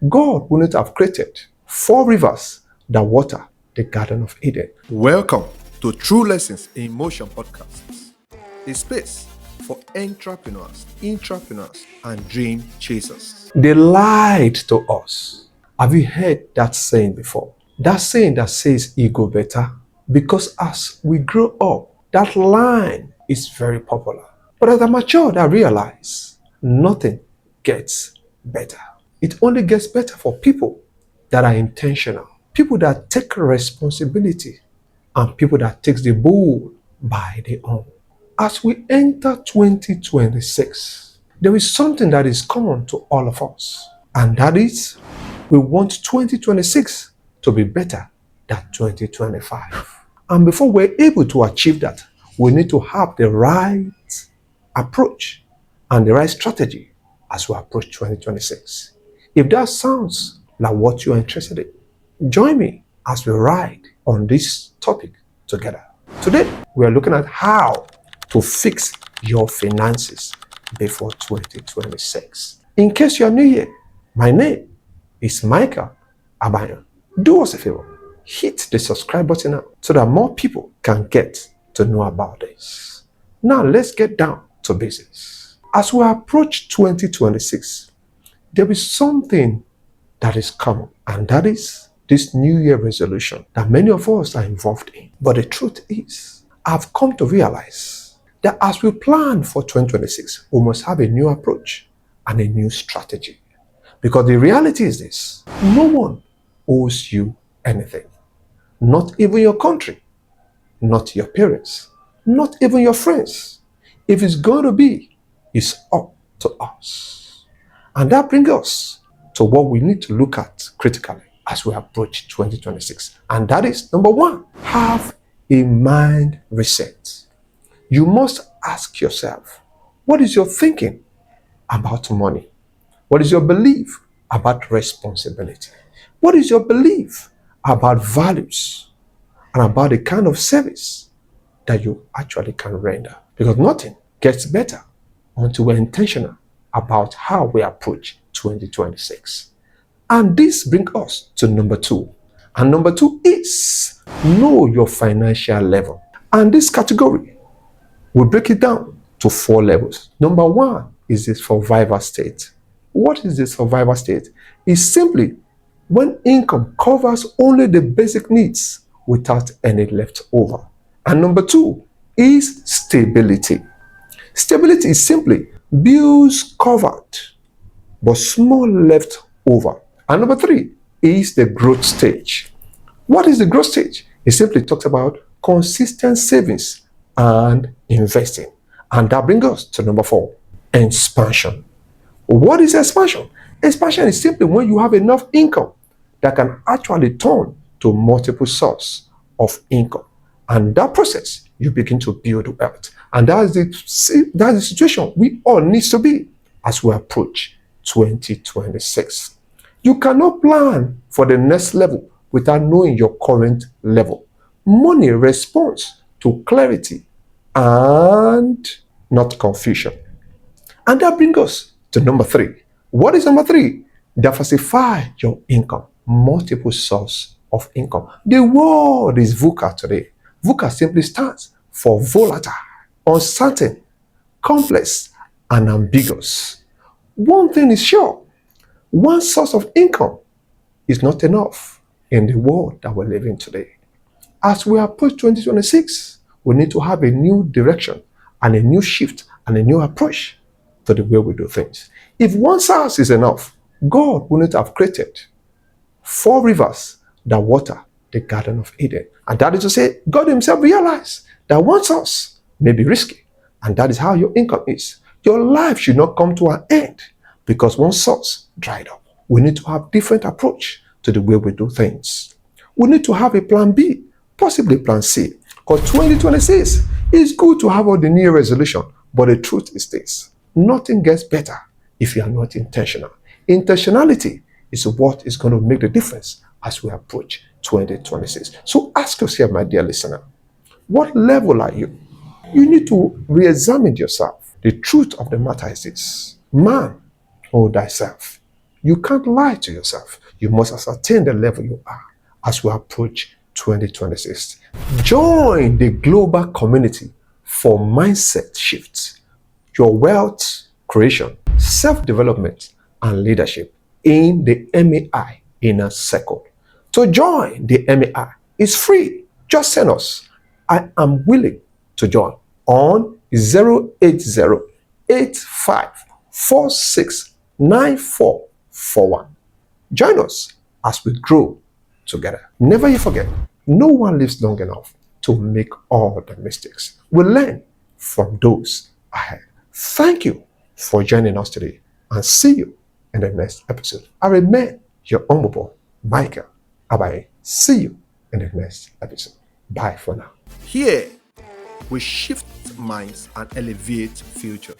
God wouldn't have created 4 rivers that water the Garden of Eden. Welcome to True Lessons in Motion podcasts, a space for entrepreneurs, intrapreneurs, and dream chasers. They lied to us. Have you heard that saying before? That saying that says ego better? Because as we grow up, that line is very popular. But as I matured, I realized nothing gets better. It only gets better for people that are intentional, people that take responsibility, and people that takes the bull by the horn. As we enter 2026, there is something that is common to all of us, and that is we want 2026 to be better than 2025. And before we're able to achieve that, we need to have the right approach and the right strategy as we approach 2026. If that sounds like what you're interested in, join me as we ride on this topic together. Today, we are looking at how to fix your finances before 2026. In case you're new here, my name is Michael Abanye. Do us a favor, hit the subscribe button now so that more people can get to know about this. Now let's get down to business. As we approach 2026, there is something that is common, and that is this New Year resolution that many of us are involved in. But the truth is, I've come to realize that as we plan for 2026, we must have a new approach and a new strategy. Because the reality is this: no one owes you anything. Not even your country, not your parents, not even your friends. If it's going to be, it's up to us. And that brings us to what we need to look at critically as we approach 2026. And that is, number one, have a mind reset. You must ask yourself, what is your thinking about money? What is your belief about responsibility? What is your belief about values and about the kind of service that you actually can render? Because nothing gets better until we're intentional about how we approach 2026. And this brings us to number two. And number two is know your financial level. And this category, we break it down to 4 levels. Number one is the survival state. What is the survival state? It's simply when income covers only the basic needs without any left over. And number two is stability. Stability is simply bills covered but small left over. And number three is the growth stage. What is the growth stage? It simply talks about consistent savings and investing. And that brings us to number 4, expansion. What is expansion? Expansion is simply when you have enough income that can actually turn to multiple sources of income. And that process, you begin to build wealth. And that's the situation we all need to be as we approach 2026. You cannot plan for the next level without knowing your current level. Money responds to clarity and not confusion. And that brings us to number 3. What is number 3? Diversify your income. Multiple sources of income. The word is VUCA today. VUCA simply stands for volatile, uncertain, complex, and ambiguous. One thing is sure: one source of income is not enough in the world that we're living today. As we approach 2026, we need to have a new direction and a new shift and a new approach to the way we do things. If one source is enough, God wouldn't have created 4 rivers that water the Garden of Eden. And that is to say, God himself realized that one source may be risky, and that is how your income is. Your life should not come to an end because one source dried up. We need to have different approach to the way we do things. We need to have a plan B, possibly plan C. Because 2026 is good to have all the new resolution, but the truth is this: nothing gets better if you are not intentional. Intentionality is what is going to make the difference as we approach 2026. So ask yourself, my dear listener, what level are you? You need to re-examine yourself. The truth of the matter is this: man, know thyself, You can't lie to yourself. You must ascertain the level you are as we approach 2026. Join the global community for mindset shifts, your wealth creation, self-development, and leadership in the MEI Inner Circle. To join the MEI is free. Just send us "I am willing to join" on 08085469441. Join us as we grow together. Never you forget, no one lives long enough to make all the mistakes. We learn from those ahead. Thank you for joining us today, and see you in the next episode. I remain your honorable Michael Abanye. See you in the next episode. Bye for now. Here, we shift minds and elevate futures.